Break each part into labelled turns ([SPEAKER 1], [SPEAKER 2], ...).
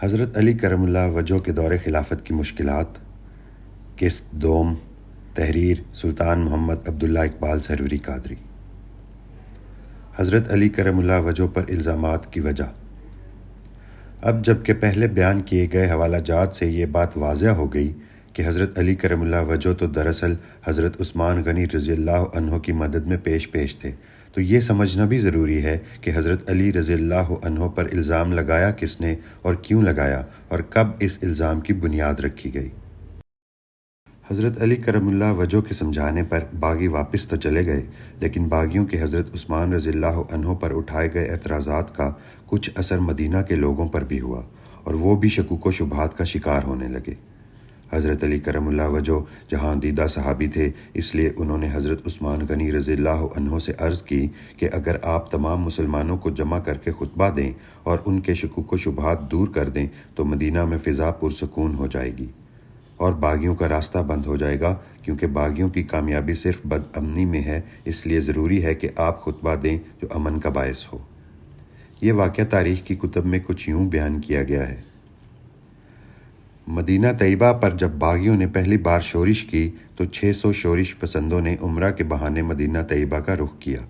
[SPEAKER 1] حضرت علی کرم اللہ وجہ کے دور خلافت کی مشکلات، قسط دوم، تحریر سلطان محمد عبداللہ اقبال سروری قادری۔ حضرت علی کرم اللہ وجہ پر الزامات کی وجہ۔ اب جب کہ پہلے بیان کیے گئے حوالہ جات سے یہ بات واضح ہو گئی کہ حضرت علی کرم اللہ وجہ تو دراصل حضرت عثمان غنی رضی اللہ عنہ کی مدد میں پیش تھے، تو یہ سمجھنا بھی ضروری ہے کہ حضرت علی رضی اللہ عنہ پر الزام لگایا کس نے اور کیوں لگایا اور کب اس الزام کی بنیاد رکھی گئی۔ حضرت علی کرم اللہ وجہ کے سمجھانے پر باغی واپس تو چلے گئے، لیکن باغیوں کے حضرت عثمان رضی اللہ عنہ پر اٹھائے گئے اعتراضات کا کچھ اثر مدینہ کے لوگوں پر بھی ہوا اور وہ بھی شکوک و شبہات کا شکار ہونے لگے۔ حضرت علی کرم اللہ وجہ جہاں دیدہ صحابی تھے، اس لیے انہوں نے حضرت عثمان غنی رضی اللہ عنہ سے عرض کی کہ اگر آپ تمام مسلمانوں کو جمع کر کے خطبہ دیں اور ان کے شکوک و شبہات دور کر دیں تو مدینہ میں فضا پرسکون ہو جائے گی اور باغیوں کا راستہ بند ہو جائے گا، کیونکہ باغیوں کی کامیابی صرف بد امنی میں ہے، اس لیے ضروری ہے کہ آپ خطبہ دیں جو امن کا باعث ہو۔ یہ واقعہ تاریخ کی کتب میں کچھ یوں بیان کیا گیا ہے۔ مدینہ طیبہ پر جب باغیوں نے پہلی بار شورش کی تو 600 شورش پسندوں نے عمرہ کے بہانے مدینہ طیبہ کا رخ کیا۔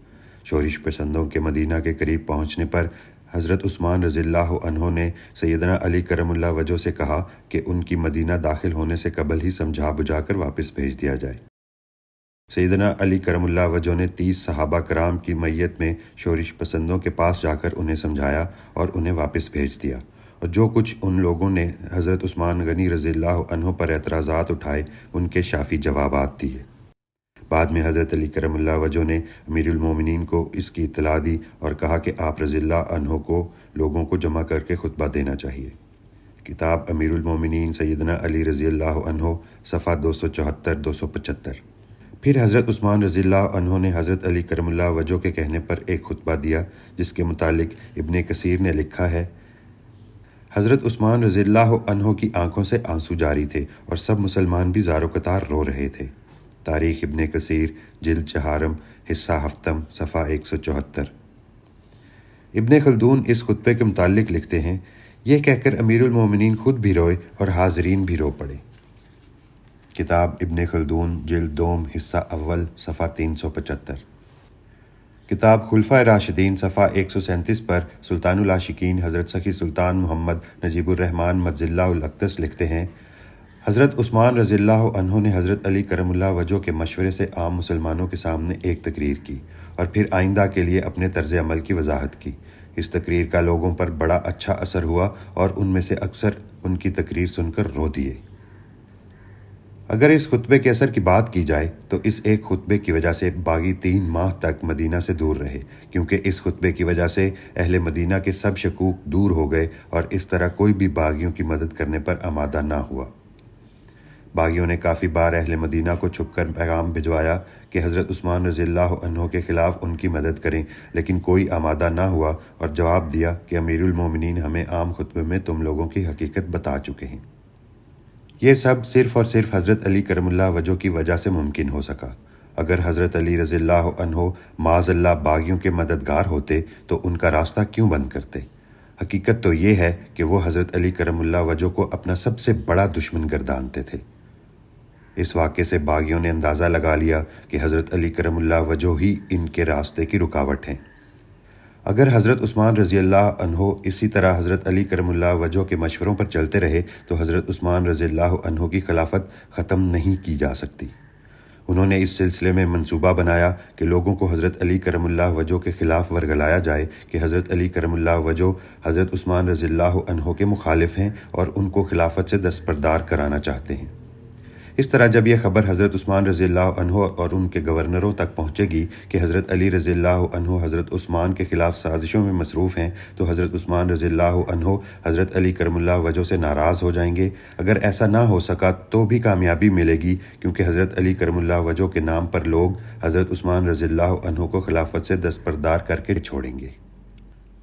[SPEAKER 1] شورش پسندوں کے مدینہ کے قریب پہنچنے پر حضرت عثمان رضی اللہ عنہ نے سیدنا علی کرم اللہ وجہ سے کہا کہ ان کی مدینہ داخل ہونے سے قبل ہی سمجھا بجھا کر واپس بھیج دیا جائے۔ سیدنا علی کرم اللہ وجہ نے 30 صحابہ کرام کی میت میں شورش پسندوں کے پاس جا کر انہیں سمجھایا اور انہیں واپس بھیج دیا، اور جو کچھ ان لوگوں نے حضرت عثمان غنی رضی اللہ عنہ پر اعتراضات اٹھائے ان کے شافی جوابات دیے۔ بعد میں حضرت علی کرم اللہ وجہ نے امیر المومنین کو اس کی اطلاع دی اور کہا کہ آپ رضی اللہ عنہ کو لوگوں کو جمع کر کے خطبہ دینا چاہیے۔ کتاب امیر المومنین سیدنا علی رضی اللہ عنہ، صفحہ 274-275۔ پھر حضرت عثمان رضی اللہ عنہ نے حضرت علی کرم اللہ وجہ کے کہنے پر ایک خطبہ دیا جس کے متعلق ابن کثیر نے لکھا ہے، حضرت عثمان رضی اللہ عنہ کی آنکھوں سے آنسو جاری تھے اور سب مسلمان بھی زار و قطار رو رہے تھے۔ تاریخ ابن کثیر، جلد 4، حصہ 7، صفحہ 174۔ ابن خلدون اس خطبے کے متعلق لکھتے ہیں، یہ کہہ کر امیر المومنین خود بھی روئے اور حاضرین بھی رو پڑے۔ کتاب ابن خلدون، جلد 2، حصہ 1، صفحہ 375۔ کتاب خلفائے راشدین، صفحہ 137 پر سلطان العاشقین حضرت سخی سلطان محمد نجیب الرحمن مجز اللہ الاقدس لکھتے ہیں، حضرت عثمان رضی اللہ عنہ نے حضرت علی کرم اللہ وجہ کے مشورے سے عام مسلمانوں کے سامنے ایک تقریر کی اور پھر آئندہ کے لیے اپنے طرز عمل کی وضاحت کی۔ اس تقریر کا لوگوں پر بڑا اچھا اثر ہوا اور ان میں سے اکثر ان کی تقریر سن کر رو دیے۔ اگر اس خطبے کے اثر کی بات کی جائے تو اس ایک خطبے کی وجہ سے باغی 3 ماہ تک مدینہ سے دور رہے، کیونکہ اس خطبے کی وجہ سے اہل مدینہ کے سب شکوک دور ہو گئے اور اس طرح کوئی بھی باغیوں کی مدد کرنے پر آمادہ نہ ہوا۔ باغیوں نے کافی بار اہل مدینہ کو چھپ کر پیغام بھجوایا کہ حضرت عثمان رضی اللہ عنہ کے خلاف ان کی مدد کریں، لیکن کوئی آمادہ نہ ہوا اور جواب دیا کہ امیر المومنین ہمیں عام خطبے میں تم لوگوں کی حقیقت بتا چکے ہیں۔ یہ سب صرف اور صرف حضرت علی کرم اللہ وجہ کی وجہ سے ممکن ہو سکا۔ اگر حضرت علی رضی اللہ عنہ معاذ اللہ باغیوں کے مددگار ہوتے تو ان کا راستہ کیوں بند کرتے؟ حقیقت تو یہ ہے کہ وہ حضرت علی کرم اللہ وجہ کو اپنا سب سے بڑا دشمن گردانتے تھے۔ اس واقعے سے باغیوں نے اندازہ لگا لیا کہ حضرت علی کرم اللہ وجہ ہی ان کے راستے کی رکاوٹ ہیں۔ اگر حضرت عثمان رضی اللہ عنہ اسی طرح حضرت علی کرم اللہ وجہ کے مشوروں پر چلتے رہے تو حضرت عثمان رضی اللہ عنہ کی خلافت ختم نہیں کی جا سکتی۔ انہوں نے اس سلسلے میں منصوبہ بنایا کہ لوگوں کو حضرت علی کرم اللہ وجہ کے خلاف ورگلایا جائے کہ حضرت علی کرم اللہ وجہ حضرت عثمان رضی اللہ عنہ کے مخالف ہیں اور ان کو خلافت سے دستبردار کرانا چاہتے ہیں۔ اس طرح جب یہ خبر حضرت عثمان رضی اللہ عنہ اور ان کے گورنروں تک پہنچے گی کہ حضرت علی رضی اللہ عنہ حضرت عثمان کے خلاف سازشوں میں مصروف ہیں تو حضرت عثمان رضی اللہ عنہ حضرت علی کرم اللہ وجہ سے ناراض ہو جائیں گے۔ اگر ایسا نہ ہو سکا تو بھی کامیابی ملے گی، کیونکہ حضرت علی کرم اللہ وجہ کے نام پر لوگ حضرت عثمان رضی اللہ عنہ کو خلافت سے دستبردار کر کے چھوڑیں گے۔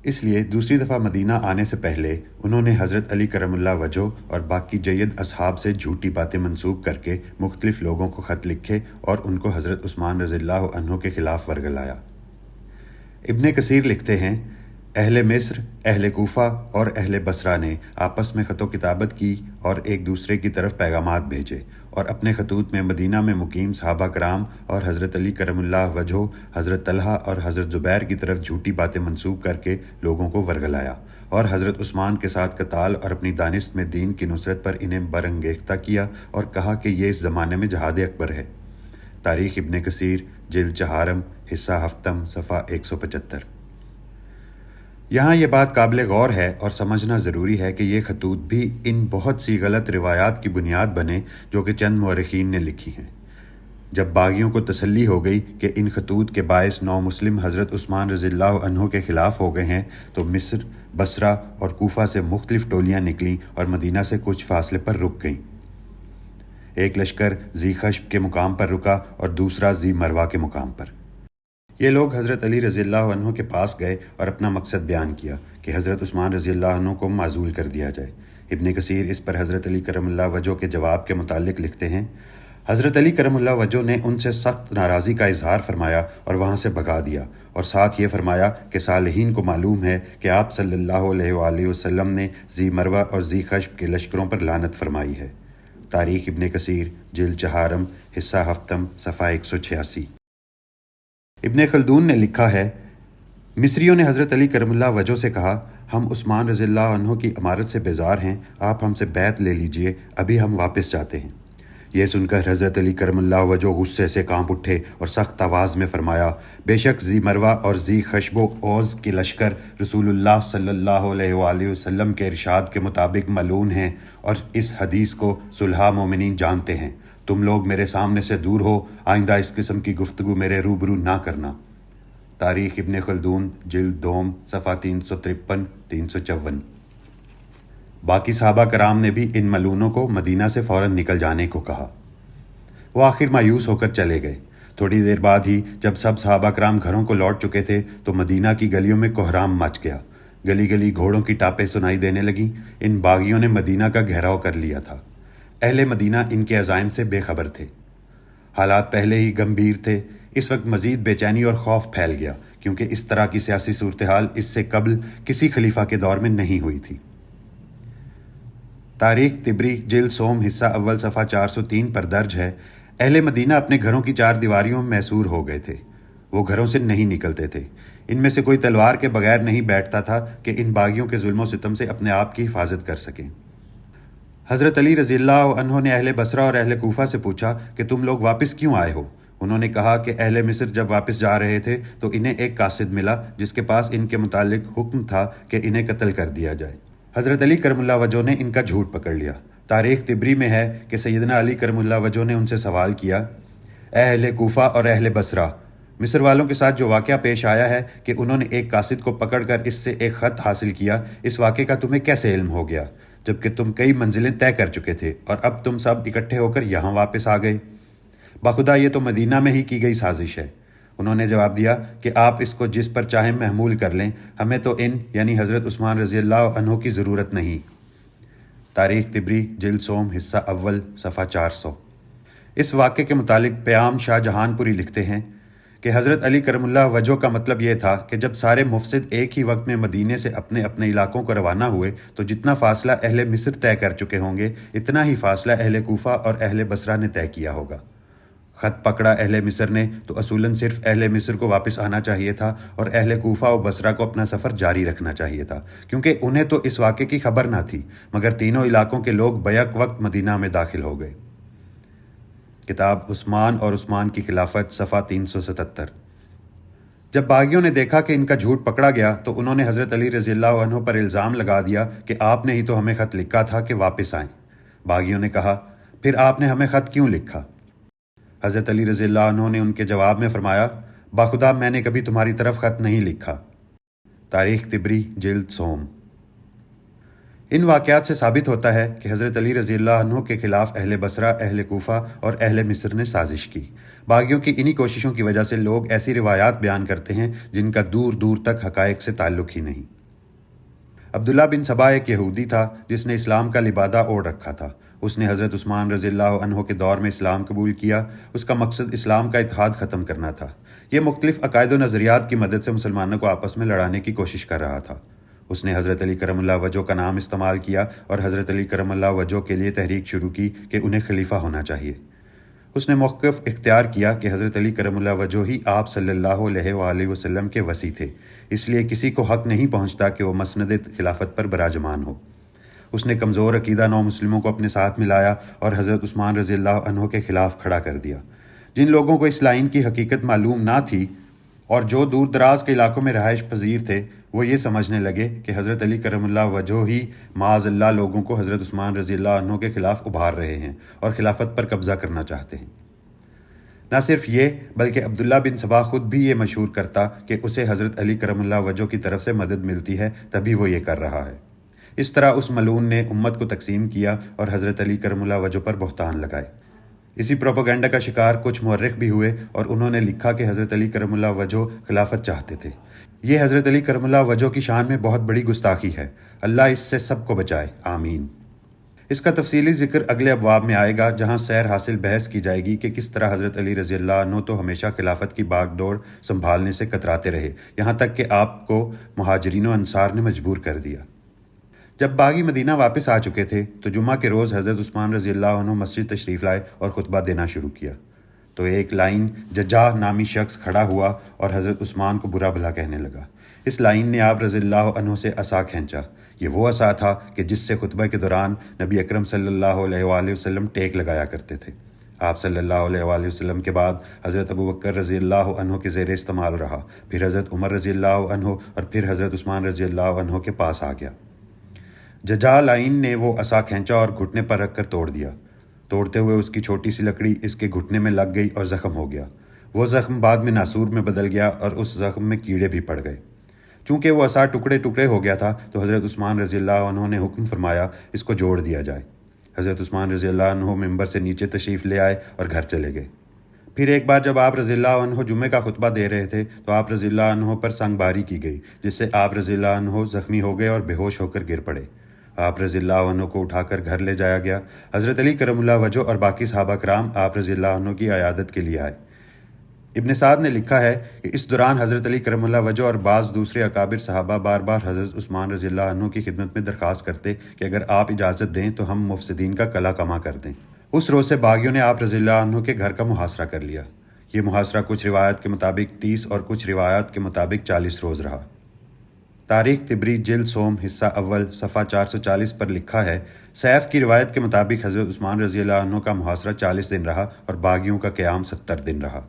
[SPEAKER 1] اس لیے دوسری دفعہ مدینہ آنے سے پہلے انہوں نے حضرت علی کرم اللہ وجہ اور باقی جید اصحاب سے جھوٹی باتیں منسوب کر کے مختلف لوگوں کو خط لکھے اور ان کو حضرت عثمان رضی اللہ عنہ کے خلاف ورگلایا۔ ابن کثیر لکھتے ہیں، اہل مصر، اہل کوفہ اور اہل بصرہ نے آپس میں خط و کتابت کی اور ایک دوسرے کی طرف پیغامات بھیجے اور اپنے خطوط میں مدینہ میں مقیم صحابہ کرام اور حضرت علی کرم اللہ وجہہ، حضرت طلحہ اور حضرت زبیر کی طرف جھوٹی باتیں منسوب کر کے لوگوں کو ورگلایا اور حضرت عثمان کے ساتھ قتال اور اپنی دانست میں دین کی نصرت پر انہیں برانگیختہ کیا اور کہا کہ یہ اس زمانے میں جہاد اکبر ہے۔ تاریخ ابن کثیر، جلد چہارم، حصہ ہفتم، صفحہ 175۔ یہاں یہ بات قابل غور ہے اور سمجھنا ضروری ہے کہ یہ خطوط بھی ان بہت سی غلط روایات کی بنیاد بنے جو کہ چند مورخین نے لکھی ہیں۔ جب باغیوں کو تسلی ہو گئی کہ ان خطوط کے باعث نو مسلم حضرت عثمان رضی اللہ عنہ کے خلاف ہو گئے ہیں تو مصر، بصرہ اور کوفہ سے مختلف ٹولیاں نکلیں اور مدینہ سے کچھ فاصلے پر رک گئیں۔ ایک لشکر ذی خشب کے مقام پر رکا اور دوسرا ذی مروہ کے مقام پر۔ یہ لوگ حضرت علی رضی اللہ عنہ کے پاس گئے اور اپنا مقصد بیان کیا کہ حضرت عثمان رضی اللہ عنہ کو معزول کر دیا جائے۔ ابن کثیر اس پر حضرت علی کرم اللہ وجہہ کے جواب کے متعلق لکھتے ہیں، حضرت علی کرم اللہ وجہہ نے ان سے سخت ناراضی کا اظہار فرمایا اور وہاں سے بھگا دیا، اور ساتھ یہ فرمایا کہ صالحین کو معلوم ہے کہ آپ صلی اللہ علیہ وآلہ وسلم نے ذی مروہ اور ذی خشب کے لشکروں پر لعنت فرمائی ہے۔ تاریخ ابن کثیر، جلد چہارم، حصہ ہفتم، صفحہ 186۔ ابن خلدون نے لکھا ہے، مصریوں نے حضرت علی کرم اللہ وجہہ سے کہا، ہم عثمان رضی اللہ عنہ کی امارت سے بیزار ہیں، آپ ہم سے بیعت لے لیجئے، ابھی ہم واپس جاتے ہیں۔ یہ سن کر حضرت علی کرم اللہ وجہہ غصے سے کانپ اٹھے اور سخت آواز میں فرمایا، بے شک ذی مروہ اور ذی خشب و اوز کے لشکر رسول اللہ صلی اللہ علیہ وآلہ وسلم کے ارشاد کے مطابق ملعون ہیں اور اس حدیث کو صلحاء مومنین جانتے ہیں۔ تم لوگ میرے سامنے سے دور ہو، آئندہ اس قسم کی گفتگو میرے روبرو نہ کرنا۔ تاریخ ابن خلدون، جلد دوم، صفحہ 353 354۔ باقی صحابہ کرام نے بھی ان ملعونوں کو مدینہ سے فوراً نکل جانے کو کہا۔ وہ آخر مایوس ہو کر چلے گئے۔ تھوڑی دیر بعد ہی جب سب صحابہ کرام گھروں کو لوٹ چکے تھے تو مدینہ کی گلیوں میں کوہرام مچ گیا۔ گلی گلی گھوڑوں کی ٹاپیں سنائی دینے لگیں۔ ان باغیوں نے مدینہ کا گھیراؤ کر لیا تھا۔ اہل مدینہ ان کے عزائم سے بے خبر تھے۔ حالات پہلے ہی گمبھیر تھے، اس وقت مزید بے چینی اور خوف پھیل گیا، کیونکہ اس طرح کی سیاسی صورتحال اس سے قبل کسی خلیفہ کے دور میں نہیں ہوئی تھی۔ تاریخ طبری، جلد سوم، حصہ اول، صفحہ 403 پر درج ہے، اہل مدینہ اپنے گھروں کی چار دیواریوں میں محصور ہو گئے تھے۔ وہ گھروں سے نہیں نکلتے تھے۔ ان میں سے کوئی تلوار کے بغیر نہیں بیٹھتا تھا کہ ان باغیوں کے ظلم و ستم سے اپنے آپ کی حفاظت کر سکیں۔ حضرت علی رضی اللہ عنہ نے اہل بصرہ اور اہل کوفہ سے پوچھا کہ تم لوگ واپس کیوں آئے ہو؟ انہوں نے کہا کہ اہل مصر جب واپس جا رہے تھے تو انہیں ایک قاصد ملا جس کے پاس ان کے متعلق حکم تھا کہ انہیں قتل کر دیا جائے۔ حضرت علی کرم اللہ وجہہ نے ان کا جھوٹ پکڑ لیا۔ تاریخ طبری میں ہے کہ سیدنا علی کرم اللہ وجہہ نے ان سے سوال کیا، اے اہل کوفہ اور اہل بصرہ، مصر والوں کے ساتھ جو واقعہ پیش آیا ہے کہ انہوں نے ایک قاصد کو پکڑ کر اس سے ایک خط حاصل کیا، اس واقعے کا تمہیں کیسے علم ہو گیا جبکہ تم کئی منزلیں طے کر چکے تھے اور اب تم سب اکٹھے ہو کر یہاں واپس آ گئے؟ بخدا یہ تو مدینہ میں ہی کی گئی سازش ہے۔ انہوں نے جواب دیا کہ آپ اس کو جس پر چاہیں محمول کر لیں، ہمیں تو ان یعنی حضرت عثمان رضی اللہ عنہ کی ضرورت نہیں۔ تاریخ طبری، جلد سوم، حصہ اول، صفحہ 400۔ اس واقعے کے متعلق پیام شاہ جہان پوری لکھتے ہیں کہ حضرت علی کرم اللہ وجہہ کا مطلب یہ تھا کہ جب سارے مفسد ایک ہی وقت میں مدینے سے اپنے اپنے علاقوں کو روانہ ہوئے تو جتنا فاصلہ اہل مصر طے کر چکے ہوں گے اتنا ہی فاصلہ اہل کوفہ اور اہل بصرہ نے طے کیا ہوگا۔ خط پکڑا اہل مصر نے تو اصولاً صرف اہل مصر کو واپس آنا چاہیے تھا اور اہل کوفہ و بصرہ کو اپنا سفر جاری رکھنا چاہیے تھا، کیونکہ انہیں تو اس واقعے کی خبر نہ تھی، مگر تینوں علاقوں کے لوگ بیک وقت مدینہ میں داخل ہو گئے۔ کتاب عثمان اور عثمان کی خلافت، صفحہ 377۔ جب باغیوں نے دیکھا کہ ان کا جھوٹ پکڑا گیا تو انہوں نے حضرت علی رضی اللہ عنہ پر الزام لگا دیا کہ آپ نے ہی تو ہمیں خط لکھا تھا کہ واپس آئیں۔ باغیوں نے کہا، پھر آپ نے ہمیں خط کیوں لکھا؟ حضرت علی رضی اللہ عنہ نے ان کے جواب میں فرمایا، باخدا میں نے کبھی تمہاری طرف خط نہیں لکھا۔ تاریخ طبری، جلد سوم۔ ان واقعات سے ثابت ہوتا ہے کہ حضرت علی رضی اللہ عنہ کے خلاف اہل بصرہ، اہل کوفہ اور اہل مصر نے سازش کی۔ باغیوں کی انہی کوششوں کی وجہ سے لوگ ایسی روایات بیان کرتے ہیں جن کا دور دور تک حقائق سے تعلق ہی نہیں۔ عبداللہ بن سبا ایک یہودی تھا جس نے اسلام کا لبادہ اوڑھ رکھا تھا۔ اس نے حضرت عثمان رضی اللہ عنہ کے دور میں اسلام قبول کیا۔ اس کا مقصد اسلام کا اتحاد ختم کرنا تھا۔ یہ مختلف عقائد و نظریات کی مدد سے مسلمانوں کو آپس میں لڑانے کی کوشش کر رہا تھا۔ اس نے حضرت علی کرم اللہ وجہ کا نام استعمال کیا اور حضرت علی کرم اللہ وجہ کے لیے تحریک شروع کی کہ انہیں خلیفہ ہونا چاہیے۔ اس نے موقف اختیار کیا کہ حضرت علی کرم اللہ وجہ ہی آپ صلی اللہ علیہ وآلہ وسلم کے وصی تھے، اس لیے کسی کو حق نہیں پہنچتا کہ وہ مسند خلافت پر براجمان ہو۔ اس نے کمزور عقیدہ نو مسلموں کو اپنے ساتھ ملایا اور حضرت عثمان رضی اللہ عنہ کے خلاف کھڑا کر دیا۔ جن لوگوں کو اس لائن کی حقیقت معلوم نہ تھی اور جو دور دراز کے علاقوں میں رہائش پذیر تھے، وہ یہ سمجھنے لگے کہ حضرت علی کرم اللہ وجہ ہی معاذ اللہ لوگوں کو حضرت عثمان رضی اللہ عنہ کے خلاف ابھار رہے ہیں اور خلافت پر قبضہ کرنا چاہتے ہیں۔ نہ صرف یہ بلکہ عبداللہ بن سبا خود بھی یہ مشہور کرتا کہ اسے حضرت علی کرم اللہ وجہ کی طرف سے مدد ملتی ہے، تبھی وہ یہ کر رہا ہے۔ اس طرح اس ملعون نے امت کو تقسیم کیا اور حضرت علی کرم اللہ وجہ پر بہتان لگائے۔ اسی پروپیگنڈا کا شکار کچھ مورخ بھی ہوئے اور انہوں نے لکھا کہ حضرت علی کرم اللہ وجہ خلافت چاہتے تھے۔ یہ حضرت علی کرم اللہ وجہ کی شان میں بہت بڑی گستاخی ہے۔ اللہ اس سے سب کو بچائے، آمین۔ اس کا تفصیلی ذکر اگلے ابواب میں آئے گا، جہاں سیر حاصل بحث کی جائے گی کہ کس طرح حضرت علی رضی اللہ عنہ تو ہمیشہ خلافت کی باغ ڈور سنبھالنے سے کتراتے رہے، یہاں تک کہ آپ کو مہاجرین و انصار نے مجبور کر دیا۔ جب باغی مدینہ واپس آ چکے تھے تو جمعہ کے روز حضرت عثمان رضی اللہ عنہ مسجد تشریف لائے اور خطبہ دینا شروع کیا تو ایک لائن ججاح نامی شخص کھڑا ہوا اور حضرت عثمان کو برا بھلا کہنے لگا۔ اس لائن نے آپ رضی اللہ عنہ سے عصا کھینچا۔ یہ وہ عصا تھا کہ جس سے خطبہ کے دوران نبی اکرم صلی اللہ علیہ وآلہ وسلم ٹیک لگایا کرتے تھے۔ آپ صلی اللہ علیہ وآلہ وسلم کے بعد حضرت ابوبکر رضی اللہ عنہ کے زیر استعمال رہا، پھر حضرت عمر رضی اللہ عنہ اور پھر حضرت عثمان رضی اللہ عنہ کے پاس آ گیا۔ ججا لائن نے وہ عصا کھینچا اور گھٹنے پر رکھ کر توڑ دیا۔ توڑتے ہوئے اس کی چھوٹی سی لکڑی اس کے گھٹنے میں لگ گئی اور زخم ہو گیا۔ وہ زخم بعد میں ناسور میں بدل گیا اور اس زخم میں کیڑے بھی پڑ گئے۔ چونکہ وہ عصا ٹکڑے ٹکڑے ہو گیا تھا تو حضرت عثمان رضی اللہ عنہ نے حکم فرمایا اس کو جوڑ دیا جائے۔ حضرت عثمان رضی اللہ عنہ ممبر سے نیچے تشریف لے آئے اور گھر چلے گئے۔ پھر ایک بار جب آپ رضی اللہ عنہ جمعے کا خطبہ دے رہے تھے تو آپ رضی اللہ عنہ پر سنگ باری کی گئی، جس سے آپ رضی اللہ عنہ زخمی ہو گئے اور بے ہوش ہو کر گر پڑے۔ آپ رضی اللہ عنہ کو اٹھا کر گھر لے جایا گیا۔ حضرت علی کرم اللہ وجہ اور باقی صحابہ کرام آپ رضی اللہ عنہ کی عیادت کے لیے آئے۔ ابن سعد نے لکھا ہے کہ اس دوران حضرت علی کرم اللہ وجہ اور بعض دوسرے اکابر صحابہ بار بار حضرت عثمان رضی اللہ عنہ کی خدمت میں درخواست کرتے کہ اگر آپ اجازت دیں تو ہم مفسدین کا کلا کما کر دیں۔ اس روز سے باغیوں نے آپ رضی اللہ عنہ کے گھر کا محاصرہ کر لیا۔ یہ محاصرہ کچھ روایات کے مطابق 30 اور کچھ روایات کے مطابق 40 روز رہا۔ تاریخ طبری جلد سوم حصہ اول صفحہ 440 پر لکھا ہے، سیف کی روایت کے مطابق حضرت عثمان رضی اللہ عنہ کا محاصرہ 40 دن رہا اور باغیوں کا قیام 70 دن رہا۔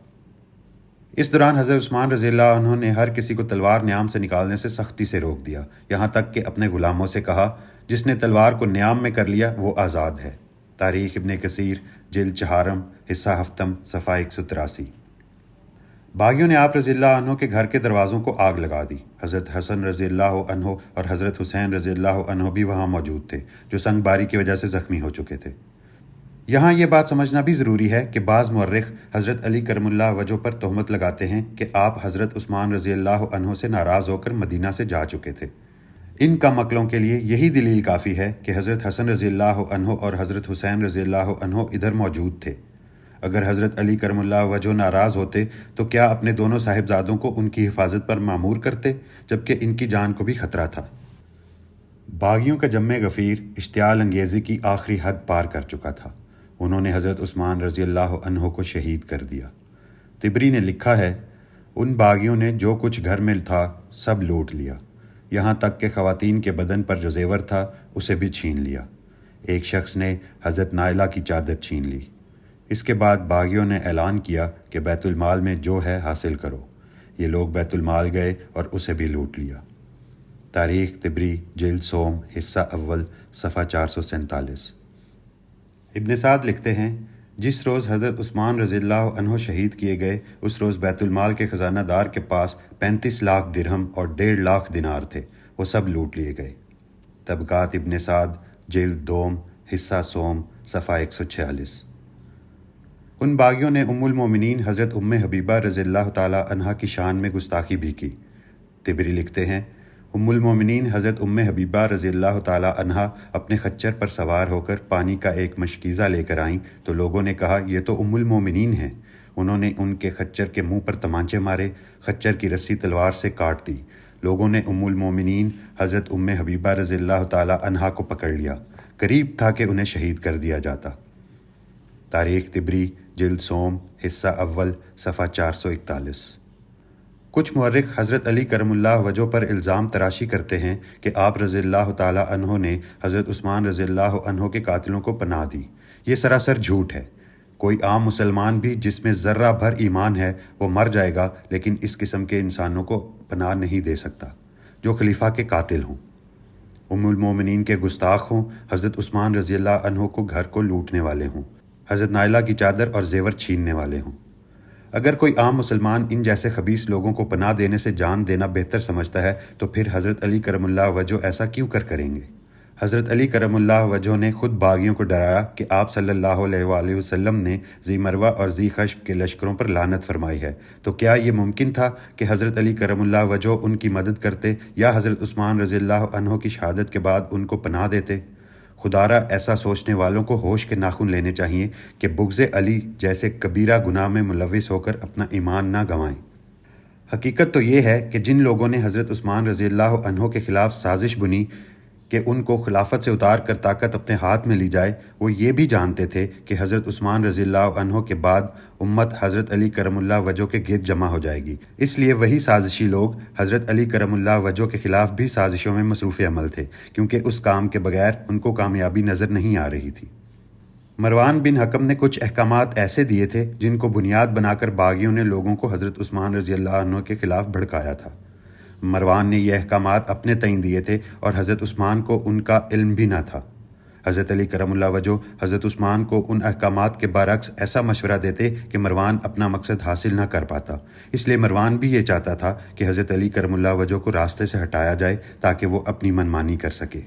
[SPEAKER 1] اس دوران حضرت عثمان رضی اللہ عنہ نے ہر کسی کو تلوار نیام سے نکالنے سے سختی سے روک دیا، یہاں تک کہ اپنے غلاموں سے کہا جس نے تلوار کو نیام میں کر لیا وہ آزاد ہے۔ تاریخ ابن کثیر جلد چہارم حصہ ہفتم صفحہ 183۔ باغیوں نے آپ رضی اللہ عنہ کے گھر کے دروازوں کو آگ لگا دی۔ حضرت حسن رضی اللہ عنہ اور حضرت حسین رضی اللہ عنہ بھی وہاں موجود تھے، جو سنگ باری کی وجہ سے زخمی ہو چکے تھے۔ یہاں یہ بات سمجھنا بھی ضروری ہے کہ بعض مورخ حضرت علی کرم اللہ وجہ پر تہمت لگاتے ہیں کہ آپ حضرت عثمان رضی اللہ عنہ سے ناراض ہو کر مدینہ سے جا چکے تھے۔ ان کم عقلوں کے لیے یہی دلیل کافی ہے کہ حضرت حسن رضی اللہ عنہ اور حضرت حسین رضی اللہ عنہ ادھر موجود تھے۔ اگر حضرت علی کرم اللہ وجہ ناراض ہوتے تو کیا اپنے دونوں صاحبزادوں کو ان کی حفاظت پر مامور کرتے، جبکہ ان کی جان کو بھی خطرہ تھا۔ باغیوں کا جم غفیر اشتعال انگیزی کی آخری حد پار کر چکا تھا۔ انہوں نے حضرت عثمان رضی اللہ عنہ کو شہید کر دیا۔ طبری نے لکھا ہے، ان باغیوں نے جو کچھ گھر میں تھا سب لوٹ لیا، یہاں تک کہ خواتین کے بدن پر جو زیور تھا اسے بھی چھین لیا۔ ایک شخص نے حضرت نائلہ کی چادر چھین لی۔ اس کے بعد باغیوں نے اعلان کیا کہ بیت المال میں جو ہے حاصل کرو۔ یہ لوگ بیت المال گئے اور اسے بھی لوٹ لیا۔ تاریخ طبری جلد سوم حصہ اول صفحہ 447۔ ابن سعد لکھتے ہیں، جس روز حضرت عثمان رضی اللہ عنہ شہید کیے گئے اس روز بیت المال کے خزانہ دار کے پاس 35 لاکھ درہم اور 1.5 لاکھ دینار تھے، وہ سب لوٹ لیے گئے۔ طبقات ابن سعد جلد دوم حصہ سوم صفحہ 146۔ ان باغیوں نے ام المومنین حضرت ام حبیبہ رضی اللہ تعالی عنہا کی شان میں گستاخی بھی کی۔ طبری لکھتے ہیں، المومنین حضرت حبیبہ رضی اللہ تعالیٰ عنہا اپنے خچر پر سوار ہو کر پانی کا ایک مشکیزہ لے کر آئیں تو لوگوں نے کہا یہ تو المومنین ہیں۔ انہوں نے ان کے خچر کے منہ پر تمانچے مارے، خچر کی رسی تلوار سے کاٹ دی۔ لوگوں نے المومنین حضرت حبیبہ رضی اللہ تعالیٰ عنہا کو پکڑ لیا، قریب تھا کہ انہیں شہید کر دیا جاتا۔ تاریخ طبری جلد سوم حصہ اول صفحہ 441۔ کچھ مورخ حضرت علی کرم اللہ وجہ پر الزام تراشی کرتے ہیں کہ آپ رضی اللہ تعالیٰ عنہ نے حضرت عثمان رضی اللہ عنہ کے قاتلوں کو پناہ دی۔ یہ سراسر جھوٹ ہے۔ کوئی عام مسلمان بھی جس میں ذرہ بھر ایمان ہے وہ مر جائے گا، لیکن اس قسم کے انسانوں کو پناہ نہیں دے سکتا جو خلیفہ کے قاتل ہوں، المومنین کے گستاخ ہوں، حضرت عثمان رضی اللہ عنہ کو گھر کو لوٹنے والے ہوں، حضرت نائلہ کی چادر اور زیور چھیننے والے ہوں۔ اگر کوئی عام مسلمان ان جیسے خبیث لوگوں کو پناہ دینے سے جان دینا بہتر سمجھتا ہے تو پھر حضرت علی کرم اللہ وجہ ایسا کیوں کریں گے؟ حضرت علی کرم اللہ وجہ نے خود باغیوں کو ڈرایا کہ آپ صلی اللہ علیہ وآلہ وسلم نے ذی مروہ اور ذی خشب کے لشکروں پر لعنت فرمائی ہے، تو کیا یہ ممکن تھا کہ حضرت علی کرم اللہ وجہ ان کی مدد کرتے یا حضرت عثمان رضی اللہ عنہ کی شہادت کے بعد ان کو پناہ دیتے؟ خدارا ایسا سوچنے والوں کو ہوش کے ناخن لینے چاہیے کہ بغض علی جیسے کبیرہ گناہ میں ملوث ہو کر اپنا ایمان نہ گنوائیں۔ حقیقت تو یہ ہے کہ جن لوگوں نے حضرت عثمان رضی اللہ عنہ کے خلاف سازش بنی کہ ان کو خلافت سے اتار کر طاقت اپنے ہاتھ میں لی جائے، وہ یہ بھی جانتے تھے کہ حضرت عثمان رضی اللہ عنہ کے بعد امت حضرت علی کرم اللہ وجہ کے گرد جمع ہو جائے گی۔ اس لیے وہی سازشی لوگ حضرت علی کرم اللہ وجہ کے خلاف بھی سازشوں میں مصروف عمل تھے، کیونکہ اس کام کے بغیر ان کو کامیابی نظر نہیں آ رہی تھی۔ مروان بن حکم نے کچھ احکامات ایسے دیے تھے جن کو بنیاد بنا کر باغیوں نے لوگوں کو حضرت عثمان رضی اللہ عنہ کے خلاف بھڑکایا تھا۔ مروان نے یہ احکامات اپنے تئیں دیے تھے اور حضرت عثمان کو ان کا علم بھی نہ تھا۔ حضرت علی کرم اللہ وجہ حضرت عثمان کو ان احکامات کے برعکس ایسا مشورہ دیتے کہ مروان اپنا مقصد حاصل نہ کر پاتا۔ اس لیے مروان بھی یہ چاہتا تھا کہ حضرت علی کرم اللہ وجہ کو راستے سے ہٹایا جائے تاکہ وہ اپنی منمانی کر سکے۔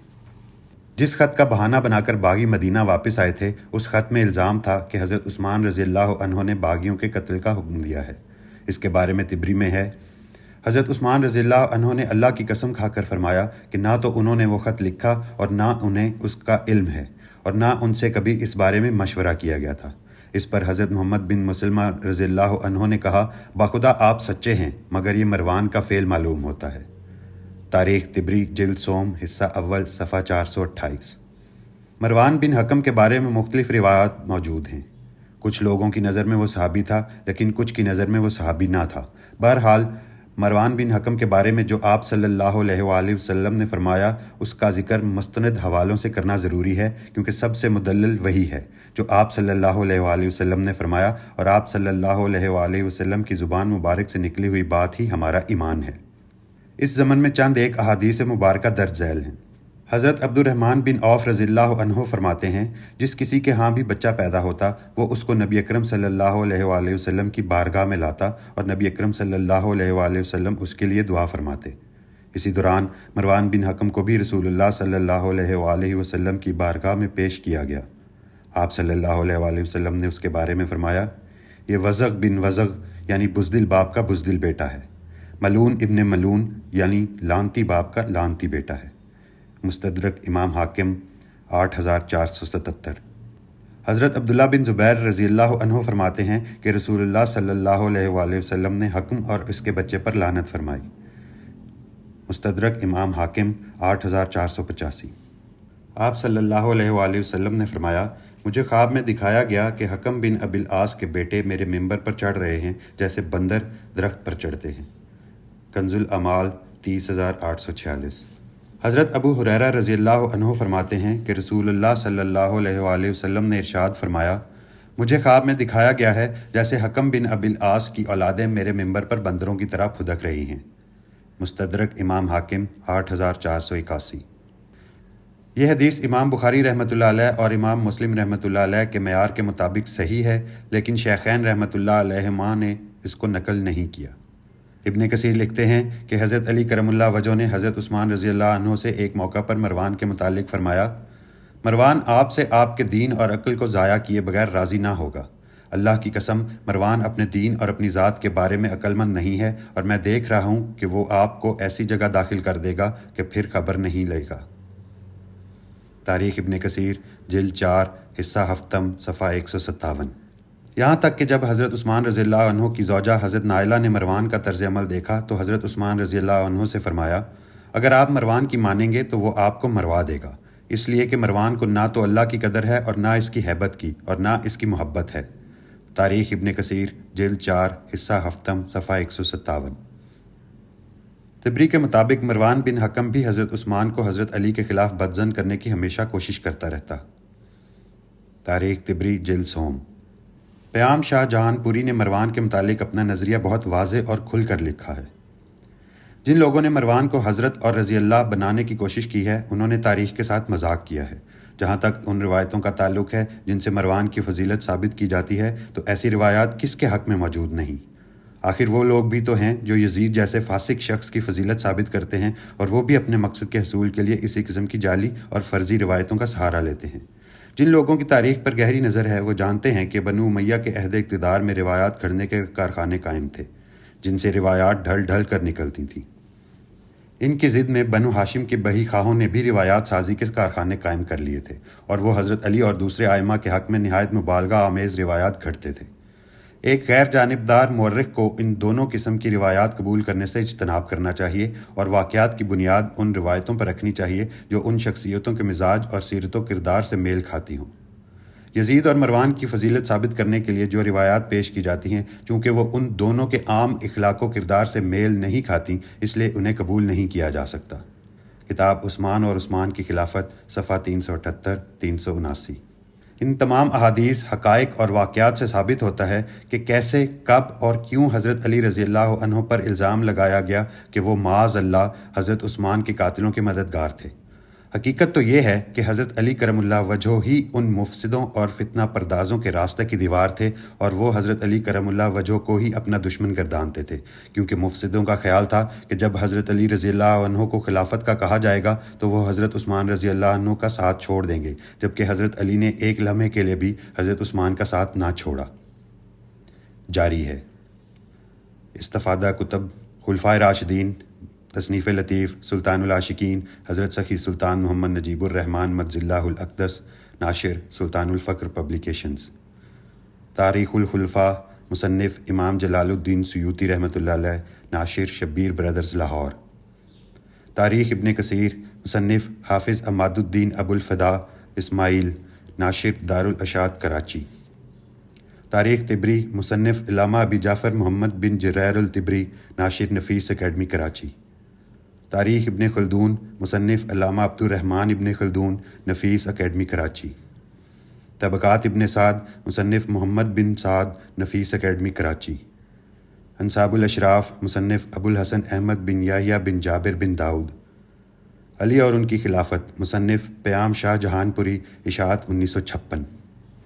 [SPEAKER 1] جس خط کا بہانہ بنا کر باغی مدینہ واپس آئے تھے، اس خط میں الزام تھا کہ حضرت عثمان رضی اللہ عنہ نے باغیوں کے قتل کا حکم دیا ہے۔ اس کے بارے میں طبری میں ہے، حضرت عثمان رضی اللہ عنہ نے اللہ کی قسم کھا کر فرمایا کہ نہ تو انہوں نے وہ خط لکھا اور نہ انہیں اس کا علم ہے اور نہ ان سے کبھی اس بارے میں مشورہ کیا گیا تھا۔ اس پر حضرت محمد بن مسلمہ رضی اللہ عنہ نے کہا، بخدا آپ سچے ہیں، مگر یہ مروان کا فعل معلوم ہوتا ہے۔ تاریخ طبری جلد سوم حصہ اول صفحہ 428۔ مروان بن حکم کے بارے میں مختلف روایات موجود ہیں۔ کچھ لوگوں کی نظر میں وہ صحابی تھا، لیکن کچھ کی نظر میں وہ صحابی نہ تھا۔ بہرحال مروان بن حکم کے بارے میں جو آپ صلی اللہ علیہ وآلہ وسلم نے فرمایا، اس کا ذکر مستند حوالوں سے کرنا ضروری ہے، کیونکہ سب سے مدلل وہی ہے جو آپ صلی اللہ علیہ وآلہ وسلم نے فرمایا، اور آپ صلی اللہ علیہ وآلہ وسلم کی زبان مبارک سے نکلی ہوئی بات ہی ہمارا ایمان ہے۔ اس ضمن میں چند ایک احادیث مبارکہ درج ذیل ہیں۔ حضرت عبد الرحمن بن عوف رضی اللہ عنہ فرماتے ہیں، جس کسی کے ہاں بھی بچہ پیدا ہوتا وہ اس کو نبی اکرم صلی اللہ علیہ وآلہ وسلم کی بارگاہ میں لاتا اور نبی اکرم صلی اللہ علیہ وآلہ وسلم اس کے لیے دعا فرماتے۔ اسی دوران مروان بن حکم کو بھی رسول اللہ صلی اللہ علیہ وآلہ وسلم کی بارگاہ میں پیش کیا گیا۔ آپ صلی اللہ علیہ وآلہ وسلم نے اس کے بارے میں فرمایا، یہ وزغ بن وزغ یعنی بزدل باپ کا بزدل بیٹا ہے، ملون ابن ملون یعنی لانتی باپ کا لانتی بیٹا ہے۔ مستدرک امام حاکم 8477۔ حضرت عبداللہ بن زبیر رضی اللہ عنہ فرماتے ہیں کہ رسول اللہ صلی اللہ علیہ وآلہ وسلم نے حکم اور اس کے بچے پر لعنت فرمائی۔ مستدرک امام حاکم 8485۔ آپ صلی اللہ علیہ وآلہ وسلم نے فرمایا، مجھے خواب میں دکھایا گیا کہ حکم بن ابی العاص کے بیٹے میرے ممبر پر چڑھ رہے ہیں جیسے بندر درخت پر چڑھتے ہیں۔ کنز الاعمال 30846۔ حضرت ابو ہریرہ رضی اللہ عنہ فرماتے ہیں کہ رسول اللہ صلی اللہ علیہ وآلہ وسلم نے ارشاد فرمایا، مجھے خواب میں دکھایا گیا ہے جیسے حکم بن ابی العاص کی اولادیں میرے ممبر پر بندروں کی طرح پھدک رہی ہیں۔ مستدرک امام حاکم 8481۔ یہ حدیث امام بخاری رحمۃ اللہ علیہ اور امام مسلم رحمۃ اللہ علیہ کے معیار کے مطابق صحیح ہے، لیکن شیخین رحمۃ اللہ علیہما نے اس کو نقل نہیں کیا۔ ابن کثیر لکھتے ہیں کہ حضرت علی کرم اللہ وجہ نے حضرت عثمان رضی اللہ عنہ سے ایک موقع پر مروان کے متعلق فرمایا، مروان آپ سے آپ کے دین اور عقل کو ضائع کیے بغیر راضی نہ ہوگا۔ اللہ کی قسم مروان اپنے دین اور اپنی ذات کے بارے میں عقل مند نہیں ہے، اور میں دیکھ رہا ہوں کہ وہ آپ کو ایسی جگہ داخل کر دے گا کہ پھر خبر نہیں لے گا۔ تاریخ ابن کثیر جلد 4 حصہ ہفتم صفحہ 157۔ یہاں تک کہ جب حضرت عثمان رضی اللہ عنہ کی زوجہ حضرت نائلہ نے مروان کا طرز عمل دیکھا تو حضرت عثمان رضی اللہ عنہ سے فرمایا، اگر آپ مروان کی مانیں گے تو وہ آپ کو مروا دے گا، اس لیے کہ مروان کو نہ تو اللہ کی قدر ہے اور نہ اس کی ہیبت کی اور نہ اس کی محبت ہے۔ تاریخ ابن کثیر جلد 4 حصہ ہفتم صفحہ 157۔ طبری کے مطابق مروان بن حکم بھی حضرت عثمان کو حضرت علی کے خلاف بدظن کرنے کی ہمیشہ کوشش کرتا رہتا۔ تاریخ طبری جلد سوم۔ پیام شاہ جہان پوری نے مروان کے متعلق اپنا نظریہ بہت واضح اور کھل کر لکھا ہے۔ جن لوگوں نے مروان کو حضرت اور رضی اللہ بنانے کی کوشش کی ہے انہوں نے تاریخ کے ساتھ مذاق کیا ہے۔ جہاں تک ان روایتوں کا تعلق ہے جن سے مروان کی فضیلت ثابت کی جاتی ہے تو ایسی روایات کس کے حق میں موجود نہیں؟ آخر وہ لوگ بھی تو ہیں جو یزید جیسے فاسق شخص کی فضیلت ثابت کرتے ہیں، اور وہ بھی اپنے مقصد کے حصول کے لیے اسی قسم کی جعلی اور فرضی روایتوں کا سہارا لیتے ہیں۔ جن لوگوں کی تاریخ پر گہری نظر ہے وہ جانتے ہیں کہ بنو امیہ کے عہد اقتدار میں روایات گھڑنے کے کارخانے قائم تھے، جن سے روایات ڈھل ڈھل کر نکلتی تھیں۔ ان کی ضد میں بنو ہاشم کے بہی خواہوں نے بھی روایات سازی کے کارخانے قائم کر لیے تھے، اور وہ حضرت علی اور دوسرے ائمہ کے حق میں نہایت مبالغہ آمیز روایات گھڑتے تھے۔ ایک غیر جانبدار مورخ کو ان دونوں قسم کی روایات قبول کرنے سے اجتناب کرنا چاہیے اور واقعات کی بنیاد ان روایتوں پر رکھنی چاہیے جو ان شخصیتوں کے مزاج اور سیرت و کردار سے میل کھاتی ہوں۔ یزید اور مروان کی فضیلت ثابت کرنے کے لیے جو روایات پیش کی جاتی ہیں چونکہ وہ ان دونوں کے عام اخلاق و کردار سے میل نہیں کھاتی، اس لیے انہیں قبول نہیں کیا جا سکتا۔ کتاب عثمان اور عثمان کی خلافت صفحہ 378 379۔ ان تمام احادیث، حقائق اور واقعات سے ثابت ہوتا ہے کہ کیسے، کب اور کیوں حضرت علی رضی اللہ عنہ پر الزام لگایا گیا کہ وہ معاذ اللہ حضرت عثمان کے قاتلوں کے مددگار تھے۔ حقیقت تو یہ ہے کہ حضرت علی کرم اللہ وجہہ ہی ان مفسدوں اور فتنہ پردازوں کے راستے کی دیوار تھے، اور وہ حضرت علی کرم اللہ وجہہ کو ہی اپنا دشمن گردانتے تھے، کیونکہ مفسدوں کا خیال تھا کہ جب حضرت علی رضی اللہ عنہ کو خلافت کا کہا جائے گا تو وہ حضرت عثمان رضی اللہ عنہ کا ساتھ چھوڑ دیں گے، جبکہ حضرت علی نے ایک لمحے کے لیے بھی حضرت عثمان کا ساتھ نہ چھوڑا۔ جاری ہے۔ استفادہ کتب خلفائے راشدین، تصنیف لطیف، سلطان العاشقین، حضرت سخی سلطان محمد نجیب الرحمن مجز اللہ الاقدس، ناشر سلطان الفقر پبلیکیشنز۔ تاریخ الخلفاء، مصنف امام جلال الدین سیوطی رحمۃ اللہ علیہ، ناشر شبیر برادرز لاہور۔ تاریخ ابن کثیر، مصنف حافظ عماد الدین ابو الفدا اسماعیل، ناشر دارالاشاد کراچی۔ تاریخ طبری، مصنف علامہ ابی جعفر محمد بن جریر الطبری، ناشر نفیس اکیڈمی کراچی۔ تاریخ ابن خلدون، مصنف علامہ عبد الرحمن ابن خلدون، نفیس اکیڈمی کراچی۔ طبقات ابن سعد، مصنف محمد بن سعد، نفیس اکیڈمی کراچی۔ انساب الاشراف، مصنف ابو الحسن احمد بن یحییٰ بن جابر بن داؤد۔ علی اور ان کی خلافت، مصنف پیام شاہ جہان پوری، اشاعت 1956۔